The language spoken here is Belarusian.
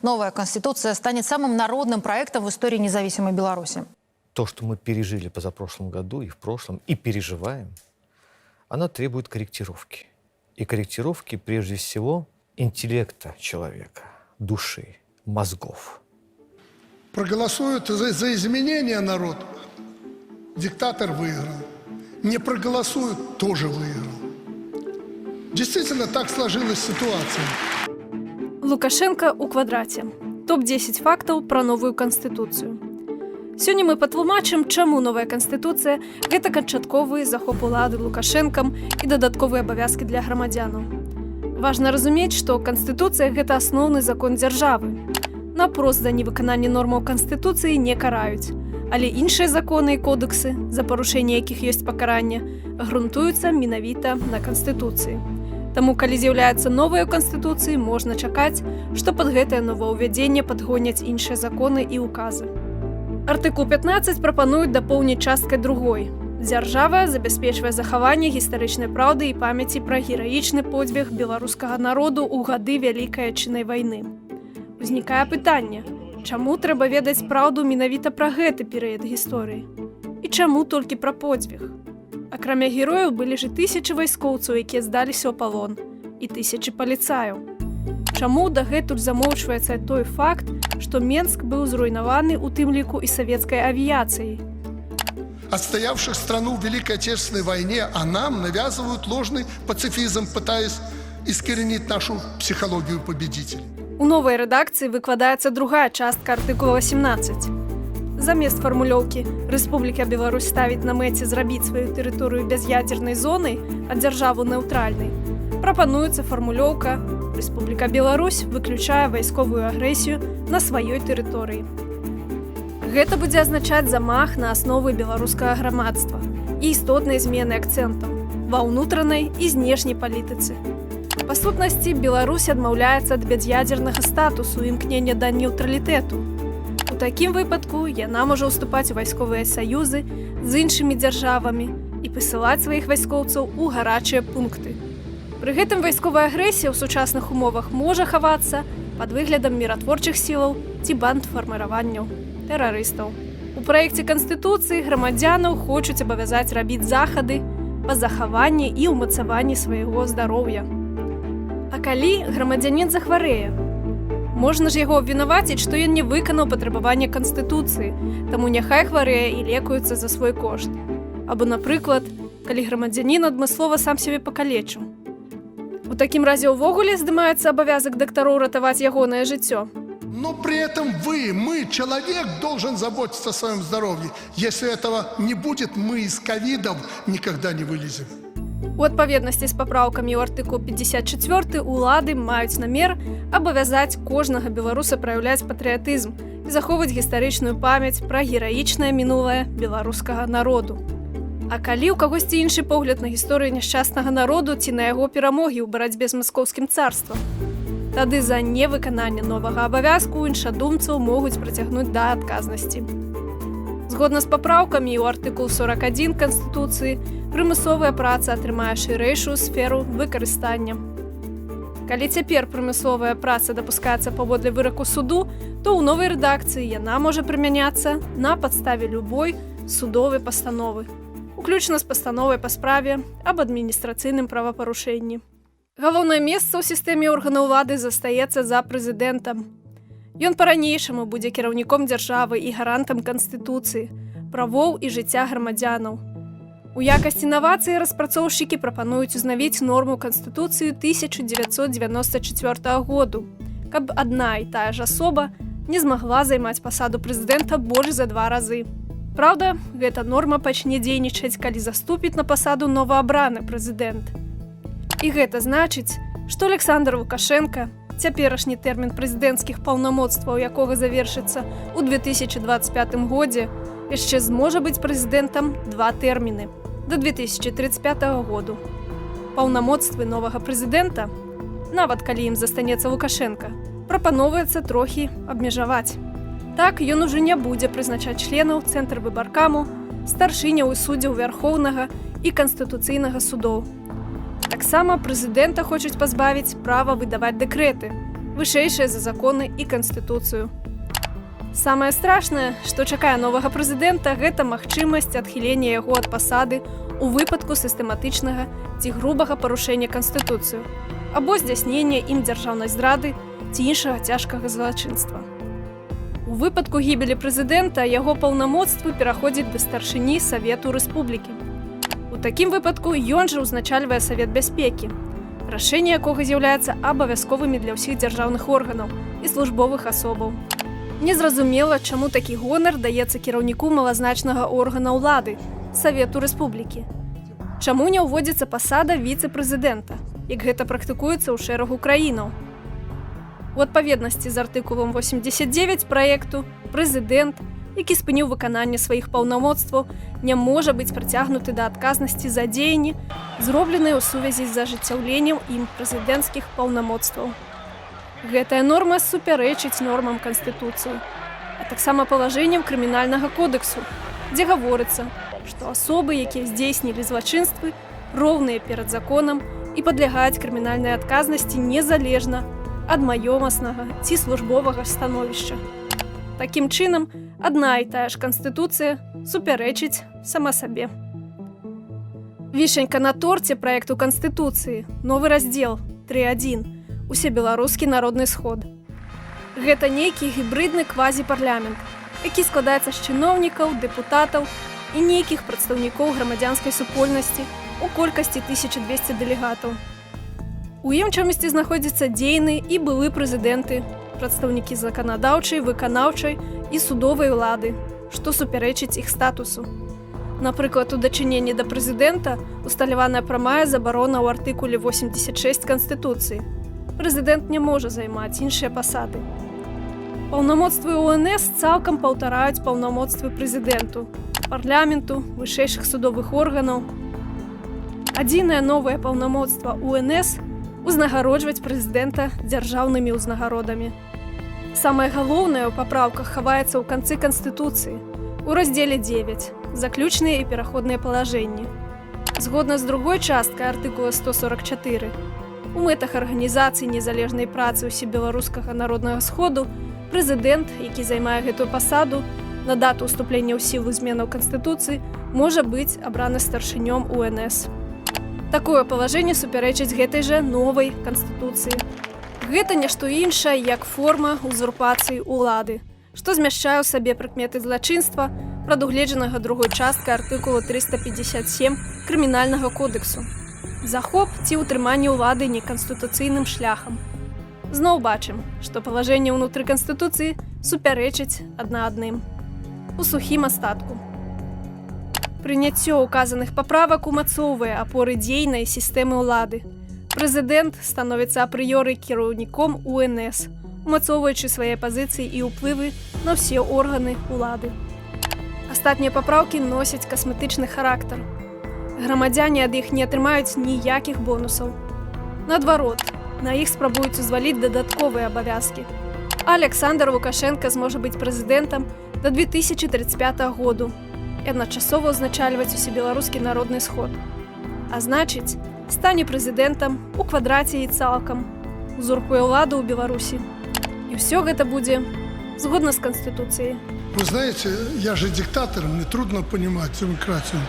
Новая Конституция станет самым народным проектом в истории независимой Беларуси. То, что мы пережили позапрошлом году и в прошлом, и переживаем, она требует корректировки. И корректировки, прежде всего, интеллекта человека, души, мозгов. Проголосуют за изменения народ, диктатор выиграл. Не проголосуют, тоже выиграл. Действительно, так сложилась ситуация. Лукашенко у квадраце. Топ-10 фактаў пра новую канстытуцыю. Сёння мы патлумачым, чаму новая канстытуцыя – гэта канчатковы захоп улады Лукашэнкам і дадатковыя абавязкі для грамадзянаў. Важна разумець, што канстытуцыя – гэта асноўны закон дзяржавы. Напрост за невыкананне нормаў канстытуцыі не караюць, але іншыя законы і кодексы, за парушэнне якіх ёсць пакаранне, грунтуюцца менавіта на канстытуцыі. Таму, калі з'яўляецца новая ў канстытуцыі, можна чакаць, што пад гэтае новаўвядзенне падгоняць іншыя законы і ўказы. Артыкул 15 прапануюць дапоўніць часткай другой. Дзяржава забяспечвае захаванне гістарычнай праўды і памяці пра гераічны подзвіг беларускага народу ў гады Вялікай Адчыннай вайны. Узнікае пытанне, чаму трэба ведаць праўду менавіта пра гэты перыяд гісторыі? І чаму толькі пра подзвіг? Акрамя герояў былі ж тысячы вайскоўцаў, якія здаліся ў палон, і тысячы паліцаяў. Чаму дагэтуль замоўчваецца той факт, што Менск быў зруйнаваны у тым ліку і савецкай авіяцыяй? Отстоявших страну в Великой Отечественной войне, а нам навязывают ложный пацифизм, пытаясь искоренить нашу психологию победителей. У новай рэдакцыі выкладаецца другая частка артыкула 18. Замест фармулёўкі «Рэспубліка Беларусь ставіць на мэце зрабіць сваю тэрыторыю бяз'ядзернай зонай, а дзяржаву нэўтральнай», прапануецца фармулёўка «Рэспубліка Беларусь выключае вайсковую агрэсію на сваёй тэрыторыі». Гэта будзе азначаць замах на асновы беларускага грамадства і істотнай змены акцэнтаў ва ўнутранай і знешняй палітыцы. Па сутнасці, Беларусь адмаўляецца ад бяз'ядзернага статусу і імкнення да нейтралітэту. У такім выпадку яна можа ўступаць у вайсковыя саюзы з іншымі дзяржавамі і пасылаць сваіх вайскоўцаў у гарачыя пункты. Пры гэтым вайсковая агрэсія ў сучасных умовах можа хавацца пад выглядам міратворчых сілаў ці бандфарміраванняў тэрарыстаў. У праекце Канстытуцыі грамадзянаў хочуць абавязаць рабіць захады па захаванні і ўмацаванні свайго здароўя. А калі грамадзянін захварэе? Можна ж яго абвінаваціць, што ён не выканаў патрабаванне Канстытуцыі, таму няхай хварэе і лекуецца за свой кошт. Або, напрыклад, калі грамадзянін адмыслова сам сябе пакалечыў. У такім разе ўвогуле здымаецца абавязак дактароў ратаваць ягонае жыццё. Но при этом мы, человек, должен заботиться о своем здоровье. Если этого не будет, мы из ковидов никогда не вылезем. У адпаведнасці з папраўкамі ў артыкул 54 улады маюць намер абавязаць кожнага беларуса праяўляць патрыятызм і захоўваць гістарычную памяць пра гераічнае мінулае беларускага народу. А калі ў кагосьці іншы погляд на гісторыю няшчаснага народу ці на яго перамогі ў барацьбе з маскоўскім царствам? Тады за невыкананне новага абавязку іншадумцаў могуць прыцягнуць да адказнасці. Згодна з папраўкамі ў артыкул 41 Канстытуцыі прымусовая праца атрымае шырэйшую сферу выкарыстання. Калі цяпер прымусовая праца дапускаецца паводле выраку суду, то ў новай рэдакцыі яна можа прымяняцца на падставе любой судовай пастановы, уключна з пастановай па справе аб адміністрацыйным правапарушэнні. Галоўнае месца ў сістэме органаў улады застаецца за прэзідэнтам. Ён па-ранейшаму будзе кіраўніком дзяржавы і гарантам Канстытуцыі, правоў і жыцця грамадзянаў. У якасці інавацыі распрацоўшчыкі прапануюць узнавіць норму Канстытуцыі 1994 году, каб адна і тая ж асоба не змагла займаць пасаду прэзідэнта больш за 2 разы. Праўда, гэта норма пачне дзейнічаць, калі заступіць на пасаду новаабраны прэзідэнт. І гэта значыць, што Александр Лукашенко, цяперашні тэрмін прэзідэнцкіх паўнамоцтваў якога завершыцца ў 2025 годзе, яшчэ зможа быць прэзідэнтам 2 тэрміны да 2035 году. Паўнамоцтвы новага прэзідэнта, нават калі ім застанецца Лукашенко, прапаноўваецца трохі абмежаваць. Так, ён ужо не будзе прызначаць членаў Цэнтрвыбаркаму, старшыняў і суддзяў Вярхоўнага і Канстытуцыйнага судоў. Таксама прэзідэнта хочуць пазбавіць права выдаваць дэкрэты, вышэйшае за законы і канстытуцыю. Самае страшнае, што чакае новага прэзідэнта, гэта магчымасць адхілення яго ад пасады у выпадку сістэматычнага ці грубага парушэння канстытуцыю або здзяйснення ім дзяржаўнай здрады ці іншага цяжкага злачынства. У выпадку гібелі прэзідэнта яго паўнамоцтвы пераходзяць да старшыні Савету Рэспублікі. У такім выпадку ён жа ўзначальвае Савет бяспекі, рашэнні якога з'яўляюцца абавязковымі для ўсіх дзяржаўных органаў і службовых асобаў. Незразумела, чаму такі гонар даецца кіраўніку малазначнага органа ўлады Савету Рэспублікі. Чаму не ўводзіцца пасада віцэ-прэзідэнта, як гэта практыкуецца ў шэрагу краінаў? У адпаведнасці з артыкулам 89 праекту, прэзідэнт, які спыніў выкананне сваіх паўнамоцтваў, не можа быць прыцягнуты да адказнасці за дзеянні, зробленыя ў сувязі з ажыццяўленнем ім прэзідэнцкіх паўнамоцтваў. Гэтая норма супярэчыць нормам Канстытуцыі, а таксама палажэнням крымінальнага кодэксу, дзе гаворыцца, што асобы, якія здзейснілі злачынствы, роўныя перад законам і падлягаюць крымінальнай адказнасці незалежна ад маёмаснага ці службовага становішча. Такім чынам, адна і тая ж Канстытуцыя супярэчыць сама сабе. Вішенька на торце праекту Канстытуцыі, новы раздзел 3.1. Усебеларускі народны сход. Гэта нейкі гібрыдны квазіпарламент, які складаецца з чыноўнікаў, дэпутатаў і нейкіх прадстаўнікоў грамадзянскай супольнасці у колькасці 1200 дэлегатаў. У ім чамусьці знаходзяцца дзейны і былы прэзідэнты, прадстаўнікі заканадаўчай, выканаўчай і судовай улады, што супярэчыць іх статусу. Напрыклад, у дачыненні да прэзідэнта усталяваная прамая забарона ў артыкуле 86 Канстытуцыі. Прэзідэнт не можа займаць іншыя пасады. Паўнамоцтвы УНС цалкам паўтараюць паўнамоцтвы прэзідэнту, парламенту, вышэйшых судовых органаў. Адзінае новае паўнамоцтва УНС узнагароджваць прэзідэнта дзяржаўнымі ўзнагародамі. Самае галоўнае ў папраўках хаваецца ў канцы Канстытуцыі, у раздзеле 9, заключныя і пераходныя палажэнні. Згодна з другой часткай артыкула 144, у мэтах арганізацыі незалежнай працы ўсебеларускага народнага сходу прэзідэнт, які займае гэтую пасаду, на дату ўступлення ў сілу зменаў Канстытуцыі можа быць абраны старшынём УНС. Такое палажэнне супярэчыць гэтай жа новай Канстытуцыі. Гэта не што іншае, як форма узурпацыі ўлады, што змяшчае ў сабе прыкметы злачынства, прадугледжанага другой часткай артыкула 357 крымінальнага кодэксу. Захоп ці ўтрыманне ўлады неканстытуцыйным шляхам. Зноў бачым, што палажэнне ўнутры Канстытуцыі супярэчыць адна адным. У сухім астатку. Прыняццё указаных паправак умацоўвае апоры дзейнай сістэмы ўлады. Прэзідэнт становіцца апрыёры кіраўніком УНС, умацоўваючы свае пазіцыі і ўплывы на ўсе органы ўлады. Астатнія папраўкі носяць касметычны характар. Грамадзяне ад іх не атрымаюць ніякіх бонусаў. Наадварот, на іх спрабуюць узваліць дадатковыя абавязкі. Александр Лукашенко зможа быць прэзідэнтам да 2035 году і адначасова ўзначальваць усебеларускі народны сход. А значыць, стане прэзідэнтам у квадраце і цалкам, узурпуе ўладу ў Беларусі. І ўсё гэта будзе згодна з Канстытуцыяй. Вы знаете, я же диктатор, мне трудно понимать демократию.